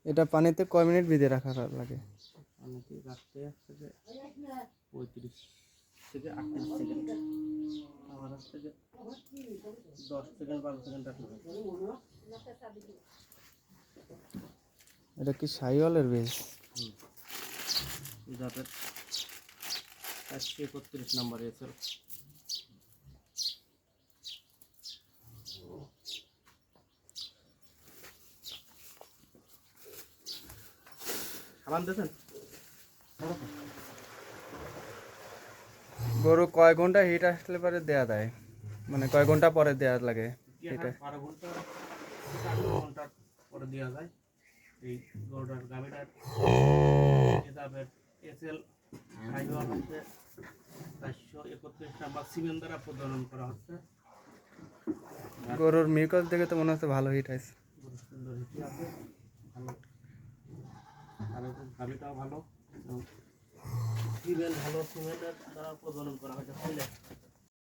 এটা পানিতে কয় মিনিট ভিজিয়ে রাখা লাগে? পানিতে রাখতে থেকে 35 থেকে 38 সেকেন্ড, আবার থেকে 10 সেকেন্ড 12 সেকেন্ড রাখতে হবে। এটা কি সাইওয়ালের বীজ? যাদের 131 নাম্বার এসেল। সাবান দিয়েছেন? গরু কয় ঘন্টা হিট আসলে পরে দেয়া দেয়, মানে কয় ঘন্টা পরে দেয়া লাগে এটা? 12 ঘন্টা 18 ঘন্টা পরে দেওয়া যায়। এই গরুটার গাভীটার কিতাবের এসএল সাইওয়াল হচ্ছে 431 নাম্বার সিমেন্ট দ্বারা প্রদান করা হচ্ছে। গরুর মিউকাস দেখে তো মনে হচ্ছে ভালো হিট আছে। গরু সুন্দর হিটে আছে, ভালো, আর গাভীটাও ভালো, সিমেন্ট ভালো সিমেন্টের দ্বারা প্রদান করা হয়েছে।